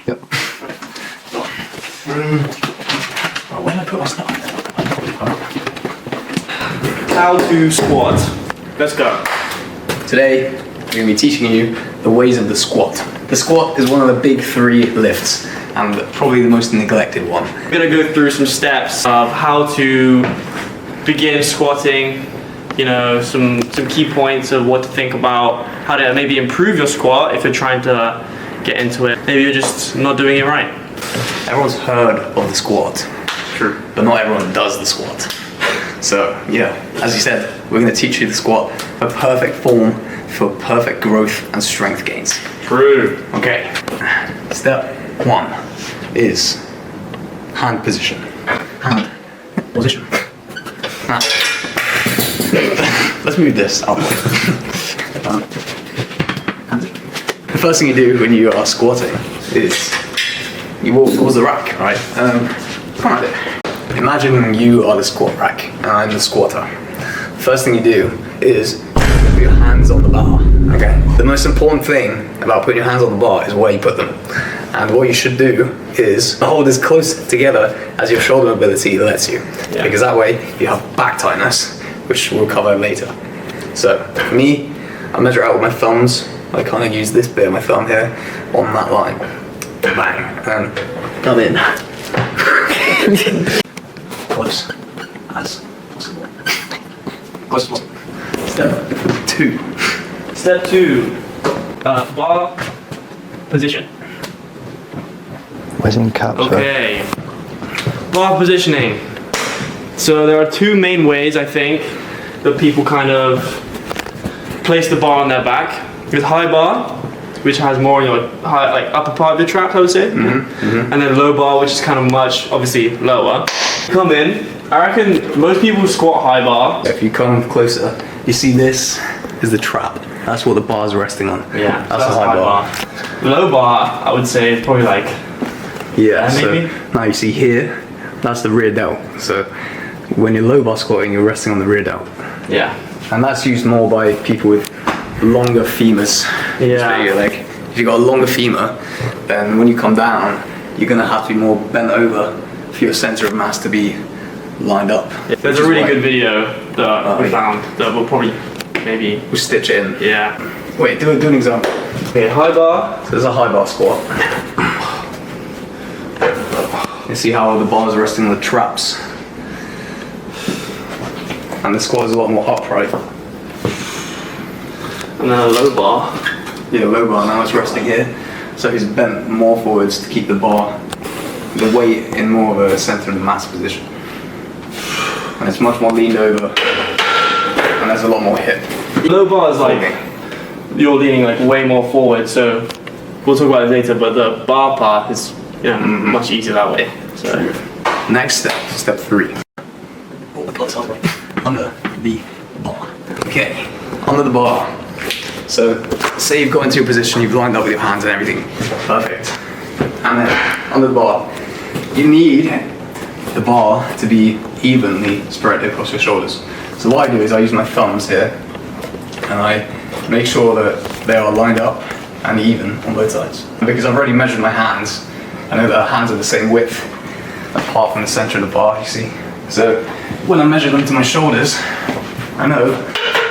Yep. Where did I put my stuff? How to squat. Let's go. Today, we're going to be teaching you the ways of the squat. The squat is one of the big 3 lifts and probably the most neglected one. We're gonna go through some steps of how to begin squatting, you know, some key points of what to think about, how to maybe improve your squat if you're trying to get into it. Maybe you're just not doing it right. Everyone's heard of the squat. True. But not everyone does the squat. So yeah, as you said, we're going to teach you the squat for perfect form, for perfect growth and strength gains. True. Okay, step 1 is hand position. Hand position. Now, let's move this up. The first thing you do when you are squatting is you walk towards the rack, right? Come on. Imagine you are the squat rack and I'm the squatter. First thing you do is put your hands on the bar. Okay. The most important thing about putting your hands on the bar is where you put them. And what you should do is hold as close together as your shoulder mobility lets you. Yeah. Because that way you have back tightness, which we'll cover later. So for me, I measure out with my thumbs. I kind of use this bit of my thumb here on that line. Bang. And come in. Close as possible. Close as possible. Step 2. Step 2, bar position. Where's in caps? Okay. Bar positioning. So there are 2 main ways I think that people kind of place the bar on their back. With high bar, which has more in your high, like upper part of your traps, I would say. And then low bar, which is kind of much, obviously, lower. Come in. I reckon most people squat high bar. If you come closer, you see this is the trap. That's what the bar is resting on. Yeah, that's a high bar. Low bar, I would say, is probably like, yeah, maybe? So now you see here, that's the rear delt. So when you're low bar squatting, you're resting on the rear delt. yeah. And that's used more by people with longer femurs. Yeah. Like, if you've got a longer femur, then when you come down, you're gonna have to be more bent over for your center of mass to be lined up. There's a really good video that we found that we'll probably maybe We'll stitch it in. Yeah. Wait, do an example. Okay, high bar. So there's a high bar squat. You see how the bar is resting on the traps. And the squat is a lot more upright. And then a low bar. Yeah, low bar now it's resting here. So he's bent more forwards to keep the bar, the weight in more of a center of the mass position. And it's much more leaned over. And there's a lot more hip. Low bar is like, you're leaning like way more forward, so we'll talk about it later, but the bar part is, you know, much easier that way. So Next step, step 3. Pull the plugs under the bar. Okay, under the bar. So, say you've got into a position, you've lined up with your hands and everything. Perfect. And then, under the bar, you need the bar to be evenly spread across your shoulders. So what I do is I use my thumbs here, and I make sure that they are lined up and even on both sides. Because I've already measured my hands, I know that our hands are the same width, apart from the center of the bar, you see. So, when I measure them to my shoulders, I know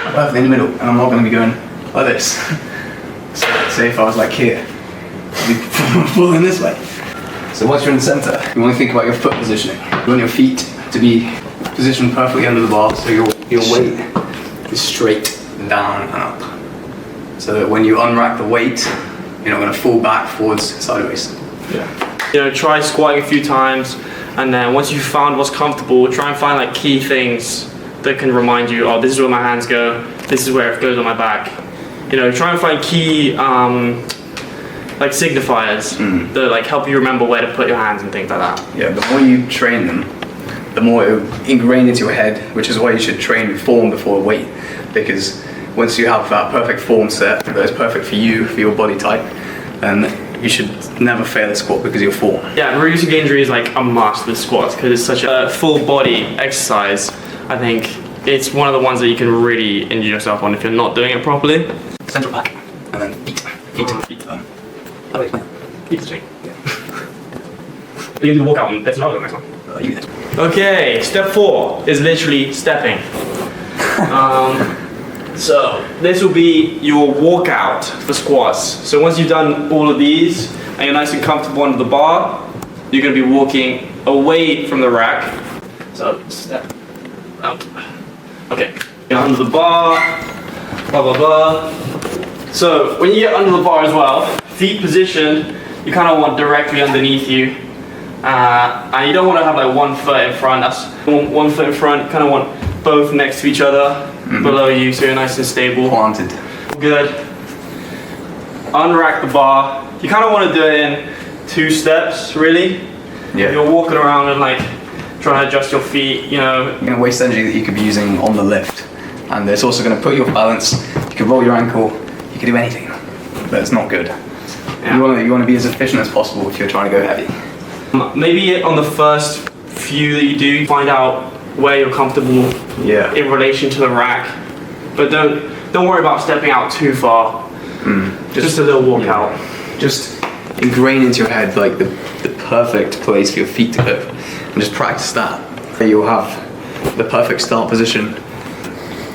I'm perfectly in the middle, and I'm not going to be going like this. So, say if I was like here, I'd be falling this way. So once you're in the center, you want to think about your foot positioning. You want your feet to be positioned perfectly under the bar, so your weight is straight down and up. So that when you unrack the weight, you're not going to fall back, forwards, sideways. yeah. You know, try squatting a few times, and then once you've found what's comfortable, try and find like key things that can remind you, oh, this is where my hands go, this is where it goes on my back. You know, try and find key like signifiers that like help you remember where to put your hands and things like that. Yeah, the more you train them, the more it will ingrain into your head, which is why you should train with form before weight. Because once you have that perfect form set that is perfect for you, for your body type, then you should never fail a squat because of your form. Yeah, reducing injury is like a must with squats because it's such a full body exercise. I think it's one of the ones that you can really injure yourself on if you're not doing it properly. Central back, and then feet. How do I explain? Keep the chain. You can do walk out and that's another next one. You did. Okay, step 4 is literally stepping. So this will be your walkout for squats. So once you've done all of these and you're nice and comfortable under the bar, you're going to be walking away from the rack. So step out. Okay, you're under the bar, blah blah blah. So when you get under the bar as well, feet positioned, you kind of want directly underneath you. And you don't want to have like one foot in front. That's one foot in front. You kind of want both next to each other, below you, so you're nice and stable. Planted. Good. Unrack the bar. You kind of want to do it in 2 steps, really. Yeah. If you're walking around and like trying to adjust your feet, you know. You're going to waste energy that you could be using on the lift, and it's also going to put you off balance. You could roll your ankle. You could do anything, but it's not good. Yeah. You want to be as efficient as possible if you're trying to go heavy. Maybe on the first few that you do, find out where you're comfortable Yeah. in relation to the rack, but don't worry about stepping out too far. Just a little walkout. Just ingrain into your head like the perfect place for your feet to go, and just practice that. You'll have the perfect start position.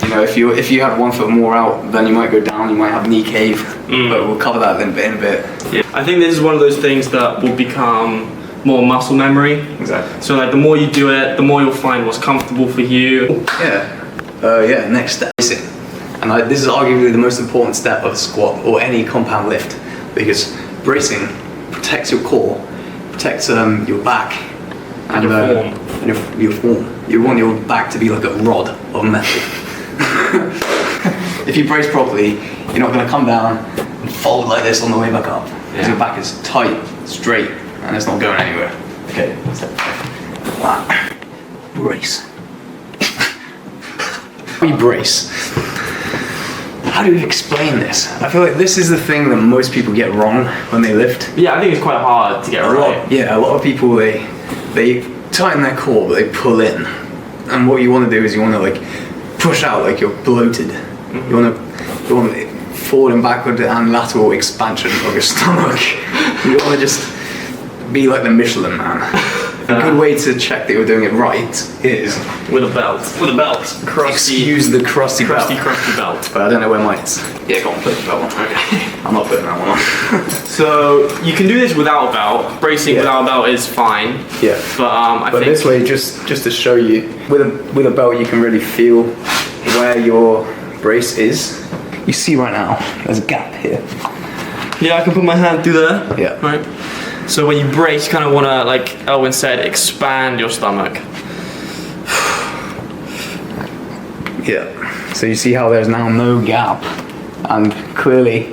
You know, if you have 1 foot more out, then you might go down. You might have knee cave, but we'll cover that in a bit. Yeah. I think this is one of those things that will become more muscle memory. Exactly. So like the more you do it, the more you'll find what's comfortable for you. Yeah. Next step, bracing, and this is arguably the most important step of a squat or any compound lift, because bracing protects your core, protects your back, and your form. You want your back to be like a rod of metal. If you brace properly, you're not going to come down and fold like this on the way back up. Because your back is tight, straight, and it's not going anywhere. Okay, step 5. Brace. We brace. How do you explain this? I feel like this is the thing that most people get wrong when they lift. Yeah, I think it's quite hard to get right. A lot of people they tighten their core, but they pull in. And what you want to do is you want to like push out like you're bloated. You want forward and backward and lateral expansion of your stomach. You want to just be like the Michelin Man. A good way to check that you're doing it right is with a belt. Crusty. Excuse the crusty belt. Crusty belt. But I don't know where mine is. Yeah, go on, put the belt on. Okay. I'm not putting that one on. So you can do this without a belt. Bracing without a belt is fine. Yeah. But I think this way, just to show you, with a belt, you can really feel where your brace is. You see right now, there's a gap here. yeah, I can put my hand through there. Yeah. Right. So when you brace, you kind of want to, like Elwin said, expand your stomach. Yeah. So you see how there's now no gap, and clearly.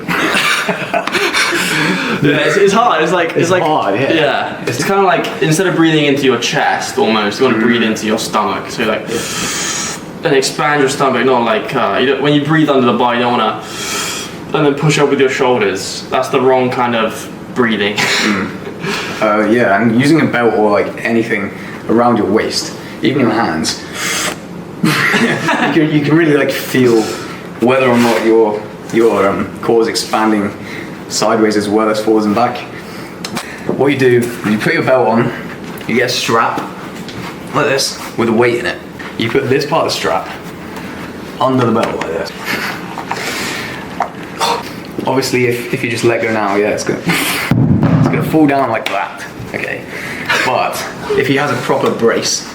Yeah, it's hard. It's like hard. Yeah. Yeah. It's kind of like instead of breathing into your chest, almost you want to breathe into your stomach. So like, and expand your stomach. Not like when you breathe under the bar, you don't want to, and then push up with your shoulders. That's the wrong kind of breathing. Yeah, and using a belt or like anything around your waist, even your hands, you can really like feel whether or not your core is expanding sideways as well as forwards and back. What you do is you put your belt on, you get a strap like this with a weight in it. You put this part of the strap under the belt like this. Obviously, if you just let go now, yeah, it's gonna fall down like that. Okay, but if he has a proper brace,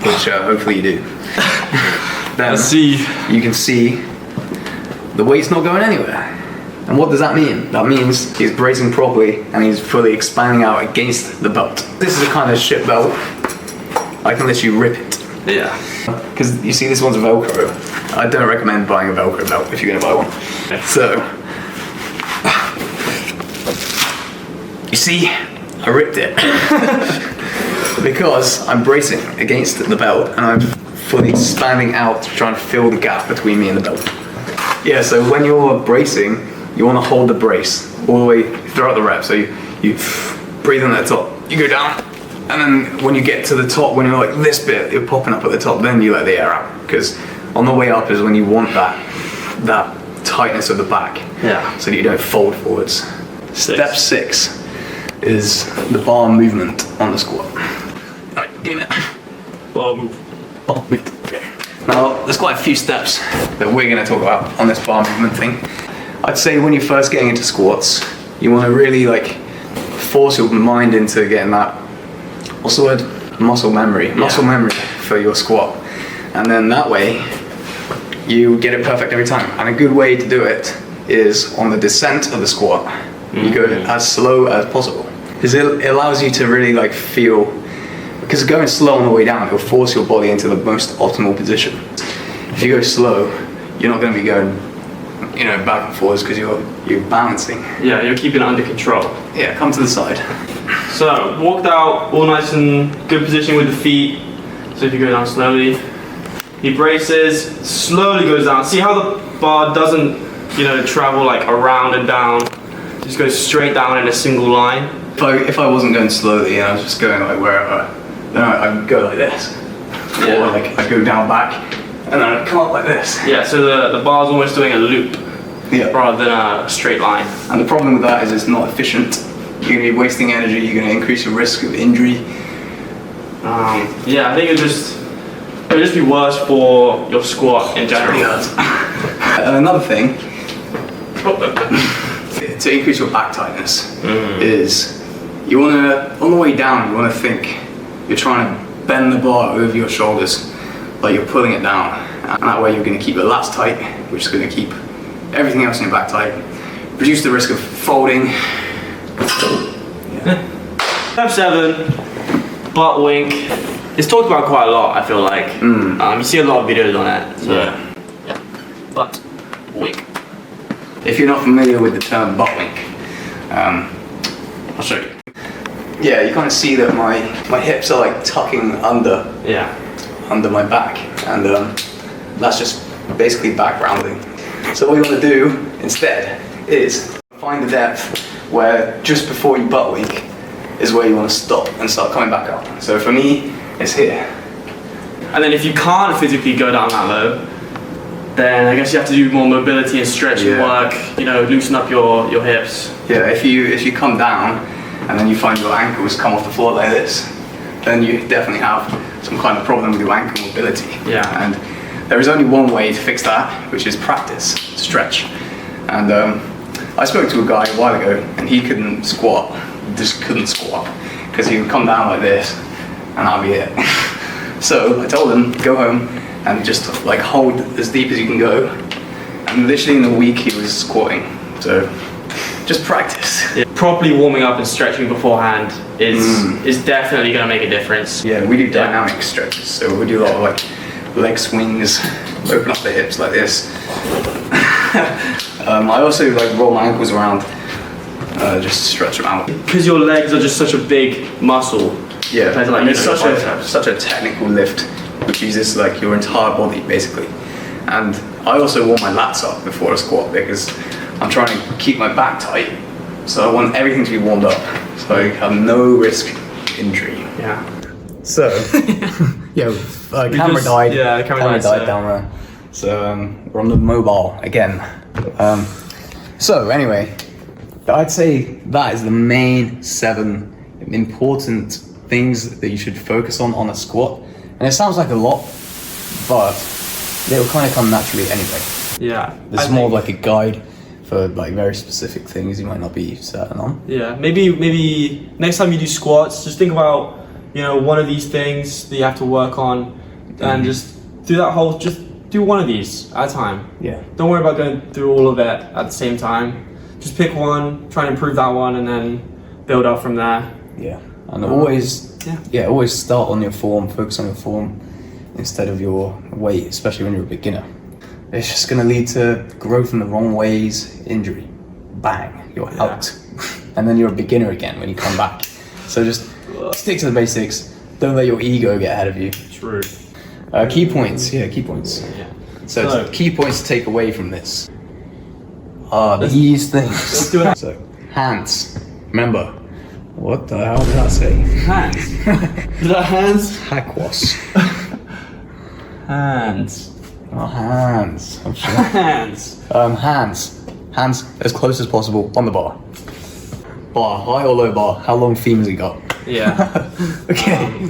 which hopefully you do, then you can see the weight's not going anywhere. And what does that mean? That means he's bracing properly and he's fully expanding out against the belt. This is a kind of shit belt. I can let you rip it. Yeah. Because you see this one's Velcro. I don't recommend buying a Velcro belt if you're going to buy one. Okay. So, you see, I ripped it. Because I'm bracing against the belt and I'm fully expanding out to try and fill the gap between me and the belt. Yeah, so when you're bracing, you want to hold the brace all the way throughout the rep. So you breathe in at the top, you go down, and then when you get to the top, when you're like this bit, you're popping up at the top, then you let the air out. Because on the way up is when you want that tightness of the back. Yeah. So that you don't fold forwards. Step 6 is the bar movement on the squat. Alright, give me that. Bar move. Bar movement. Okay. Now, there's quite a few steps that we're going to talk about on this bar movement thing. I'd say when you're first getting into squats, you want to really like force your mind into getting that, what's the word? Muscle memory. Muscle memory for your squat. And then that way, you get it perfect every time. And a good way to do it is on the descent of the squat. You go as slow as possible. Because it allows you to really like feel, because going slow on the way down, it'll force your body into the most optimal position. If you go slow, you're not going to be going, back and forwards because you're balancing. Yeah, you're keeping it under control. Yeah, come to the side. So, walked out, all nice and good position with the feet. So if you go down slowly, he braces, slowly goes down. See how the bar doesn't, travel like around and down. Just goes straight down in a single line. If I wasn't going slowly and I was just going like wherever, then I'd go like this. Yeah. Or like I'd go down back and then I'd come up like this. Yeah, so the bar's almost doing a loop rather than a straight line. And the problem with that is it's not efficient. You're going to be wasting energy, you're going to increase your risk of injury. Yeah, I think it would just be worse for your squat in general. Another thing, to increase your back tightness is you want to, on the way down, you want to think you're trying to bend the bar over your shoulders, like you're pulling it down. And that way you're going to keep the lats tight, which is going to keep everything else in your back tight. Reduce the risk of folding. Step 7, butt wink. It's talked about quite a lot, I feel like. You see a lot of videos on it. So. Yeah. Butt wink. If you're not familiar with the term butt wink, I'll show you. Yeah, you kind of see that my hips are like tucking under my back, and that's just basically back rounding. So what you want to do instead is find the depth where just before you butt wink is where you want to stop and start coming back up. So for me, it's here. And then if you can't physically go down that low, then I guess you have to do more mobility and stretching work, loosen up your hips. Yeah, if you come down and then you find your ankles come off the floor like this, then you definitely have some kind of problem with your ankle mobility. Yeah. And there is only one way to fix that, which is practice, stretch. And I spoke to a guy a while ago and he couldn't squat, because he would come down like this and that'd be it. So I told him, go home and just like hold as deep as you can go. And literally in a week he was squatting. So just practice. Yeah. Properly warming up and stretching beforehand is definitely going to make a difference. Yeah, we do dynamic stretches. So we do a lot of like leg swings, open up the hips like this. I also like roll my ankles around, just stretch them out. Because your legs are just such a big muscle. Yeah, like, it's such a technical lift, which uses like your entire body basically. And I also warm my lats up before a squat because I'm trying to keep my back tight. So I want everything to be warmed up, so I have no risk of injury. Yeah. So, camera died. Yeah, the camera died down there. So we're on the mobile again. So anyway, I'd say that is the main 7 important things that you should focus on a squat. And it sounds like a lot, but they will kind of come naturally anyway. Yeah. This is more of like a guide for like very specific things you might not be certain on. Yeah, maybe next time you do squats, just think about, one of these things that you have to work on, and just do one of these at a time. Yeah. Don't worry about going through all of it at the same time. Just pick one, try and improve that one, and then build up from there. Yeah. And always start on your form, focus on your form instead of your weight, especially when you're a beginner. It's just going to lead to growth in the wrong ways, injury. Bang, you're out. And then you're a beginner again when you come back. So just stick to the basics. Don't let your ego get ahead of you. True. Key points. Yeah. So key points to take away from this are these things. Let's do it. So, hands. Remember, what the hell did I say? Hands. Is that hands? Hakwas. Hands. Oh, hands. I'm sure. Hands. Hands as close as possible on the bar. bar, high or low bar? How long femurs you got? Yeah. Okay.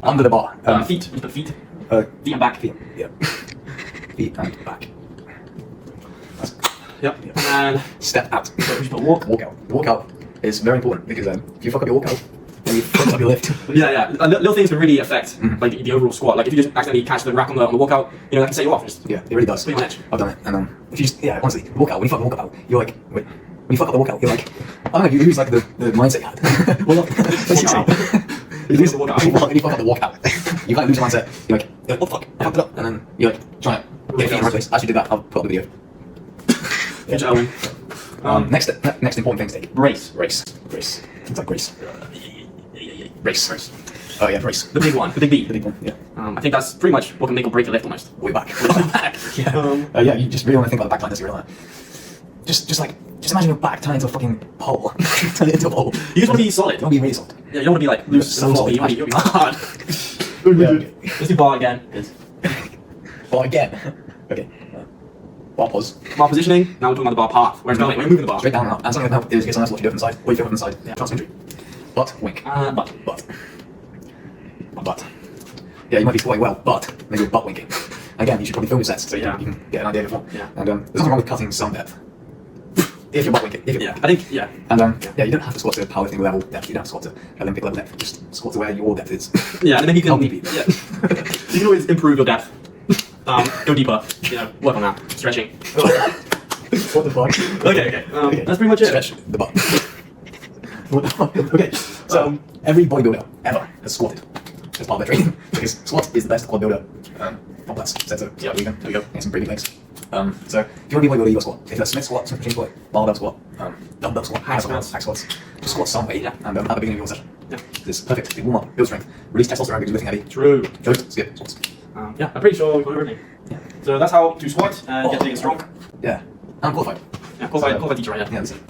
Under the bar. Feet. You put feet. Uh, Feet and back. feet. Yeah. Feet and back. Yep. And Step out. we should put walk. Walk out. Walk out is very important because if you fuck up your walkout, then you fuck up your lift. Yeah. Little things can really affect like the overall squat. Like if you just accidentally catch the rack on the walkout, you know that can set you off. Just Yeah, it really does. put you on edge. I've done it, and if you just honestly walk out when you fuck the walk out, you're like wait. When you fuck up the walkout, you're like I don't know. You lose like the mindset you had. Well, you lose the walkout. When you fuck up the walkout, you kind of lose your mindset. You're like what the fuck? I fucked it up, and then you're like trying to get your feet in the right place. I actually did that. I'll put up the video. Future Owen. Next important thing to take. Brace. Race. Things like race. Race. Oh yeah, race. The big one. The big B. The big one. Yeah. I think that's pretty much what can make or break your lift almost. Way back. Back. Yeah. Yeah. You just really want to think about the back line. That's your line. Just imagine your back turn into a fucking pole. Turn it into a pole. You just want to be solid. You want to be really solid. Yeah, you don't want to be like loose So and floppy. solid. You want to be hard. Yeah. Let's do bar again. Bar again. Okay. Bar pause. Bar positioning. Now we're talking about the bar path. We're moving the bar. Straight down and up. And something that is get someone else watching the other side. Or you feel from the side. Yeah. Chance of injury. Butt wink. Butt. Butt. Yeah, you might be squatting well, but maybe you're butt winking. Again, you should probably film your sets so you can get an idea of it. Yeah. And there's nothing wrong with cutting some depth. If you're butt winking. If you're Yeah. I think. Yeah. And yeah, you don't have to squat to powerlifting level depth. You don't have to squat to Olympic level depth. Just squat to where your depth is. Yeah. And then you can. Help me beat. Yeah. You can always improve your depth. Go deeper. You know, work on that. Stretching. What the fuck? Okay. That's pretty much it. Stretch the butt. What the fuck? Okay, so every bodybuilder ever has squatted as part of their training because squat is the best quad builder. Complex. Said so. Yeah, there we go. Get some pretty legs. So if you want to be a bodybuilder, you got squat. If it's Smith squat, Smith machine squat, barbell squat, dumbbell squat, hack squats, just squat some way. And at the beginning of your session. Yeah. This is perfect. Big warm up, build strength, release testosterone because you're lifting heavy. True. Jokes, skip, squats. Yeah. I'm pretty sure we got everything. Yeah. So that's how to squat and get big and strong. Yeah. I'm qualified. Yeah. Qualified teacher, right? Yeah, that's it.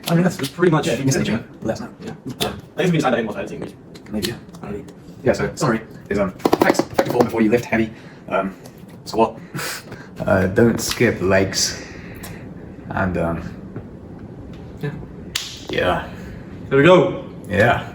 I mean, that's pretty much. Yeah, if you miss anything, let us know. Yeah. I guess we can decide that in more editing. Maybe, yeah. Yeah, so summary is effective form before you lift heavy. Squat. Don't skip legs. And Yeah. yeah. There we go. Yeah.